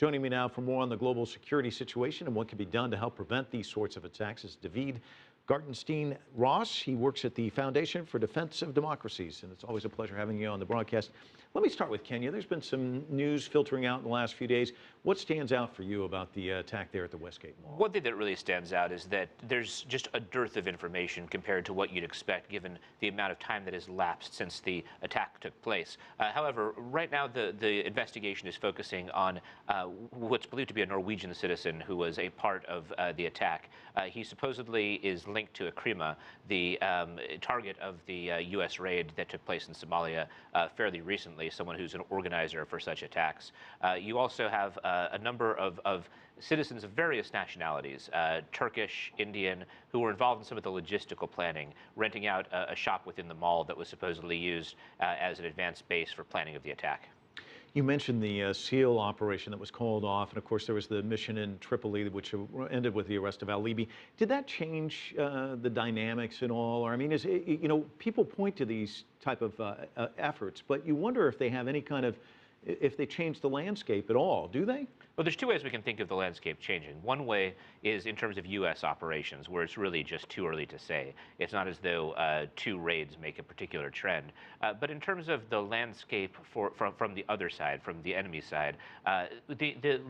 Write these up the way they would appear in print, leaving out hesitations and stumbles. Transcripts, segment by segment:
Joining me now for more on the global security situation and what can be done to help prevent these sorts of attacks is Daveed Gartenstein-Ross. He works at the Foundation for Defense of Democracies, and it's always a pleasure having you on the broadcast. Let me start with Kenya. There's been some news filtering out in the last few days. What stands out for you about the attack there at the Westgate Mall? One thing that really stands out is that there's just a dearth of information compared to what you'd expect given the amount of time that has lapsed since the attack took place. However, right now the investigation is focusing on what's believed to be a Norwegian citizen who was a part of the attack. He supposedly is linked to Akrima, the target of the U.S. raid that took place in Somalia fairly recently, someone who's an organizer for such attacks. You also have a number of citizens of various nationalities, Turkish, Indian, who were involved in some of the logistical planning, renting out a shop within the mall that was supposedly used as an advanced base for planning of the attack. You mentioned the SEAL operation that was called off, and of course there was the mission in Tripoli, which ended with the arrest of al-Libi. Did that change the dynamics at all? Or I mean, people point to these type of efforts, but you wonder if they have any kind of, if they change the landscape at all. Do they? Well, there's two ways we can think of the landscape changing. One way is in terms of U.S. operations, where it's really just too early to say. It's not as though two raids make a particular trend. But in terms of the landscape from the other side, from the enemy side, the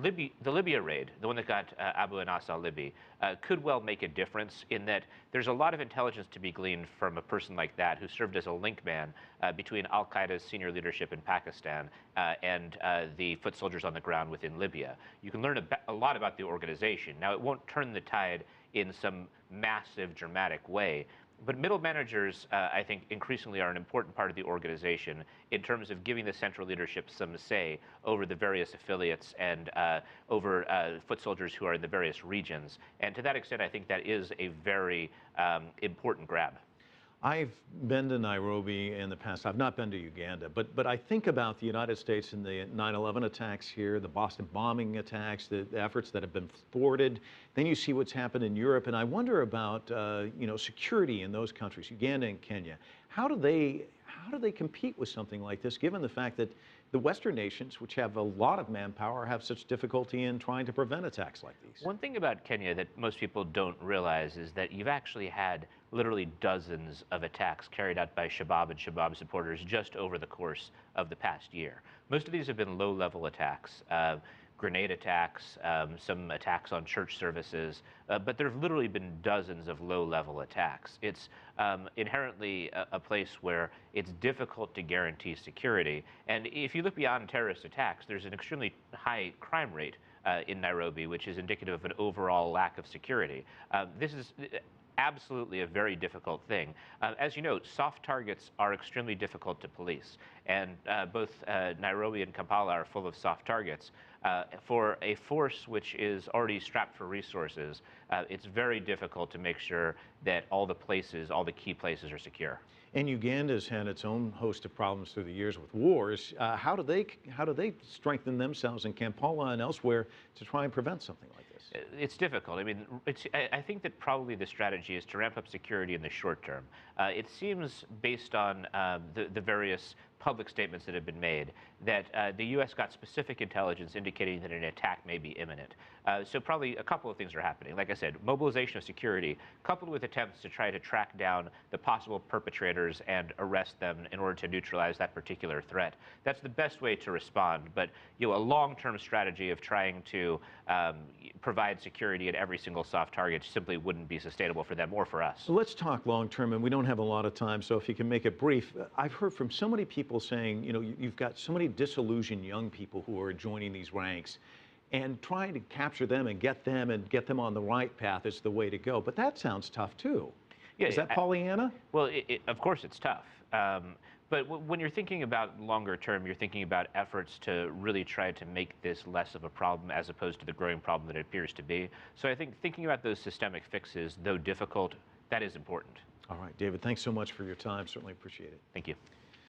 Libya raid, the one that got Abu Anas al-Libi, could well make a difference in that there's a lot of intelligence to be gleaned from a person like that who served as a link man between al-Qaeda's senior leadership in Pakistan and the foot soldiers on the ground within Libya. You can learn a lot about the organization. Now, it won't turn the tide in some massive, dramatic way, but middle managers, I think, increasingly are an important part of the organization in terms of giving the central leadership some say over the various affiliates and over foot soldiers who are in the various regions. And to that extent, I think that is a very important grab. I've been to Nairobi in the past. I've not been to Uganda, but I think about the United States and the 9/11 attacks here, the Boston bombing attacks, the efforts that have been thwarted. Then you see what's happened in Europe, and I wonder about security in those countries, Uganda and Kenya. How do they compete with something like this, given the fact that the Western nations, which have a lot of manpower, have such difficulty in trying to prevent attacks like these? One thing about Kenya that most people don't realize is that you've actually had literally dozens of attacks carried out by Shabab and Shabab supporters just over the course of the past year. Most of these have been low-level attacks, grenade attacks, some attacks on church services, but there have literally been dozens of low-level attacks. It's inherently a place where it's difficult to guarantee security. And if you look beyond terrorist attacks, there's an extremely high crime rate in Nairobi, which is indicative of an overall lack of security. This is absolutely a very difficult thing. As you know, soft targets are extremely difficult to police, and both Nairobi and Kampala are full of soft targets. For a force which is already strapped for resources, it's very difficult to make sure that all the key places are secure. And Uganda's had its own host of problems through the years with wars. How do they strengthen themselves in Kampala and elsewhere to try and prevent something like this? It's difficult. I mean, I think that probably the strategy is to ramp up security in the short term. It seems, based on the various public statements that have been made, that the U.S. got specific intelligence indicating that an attack may be imminent. So probably a couple of things are happening. Like I said, mobilization of security, coupled with attempts to try to track down the possible perpetrators and arrest them in order to neutralize that particular threat. That's the best way to respond. But a long-term strategy of trying to provide security at every single soft target simply wouldn't be sustainable for them or for us. So let's talk long-term, and we don't have a lot of time, so if you can make it brief. I've heard from so many people saying, you've got so many disillusioned young people who are joining these ranks, and trying to capture them and get them on the right path is the way to go. But that sounds tough too. Yeah, is that Pollyanna? Well, of course it's tough. But when you're thinking about longer term, you're thinking about efforts to really try to make this less of a problem as opposed to the growing problem that it appears to be. So I think thinking about those systemic fixes, though difficult, that is important. All right, David, thanks so much for your time. Certainly appreciate it. Thank you.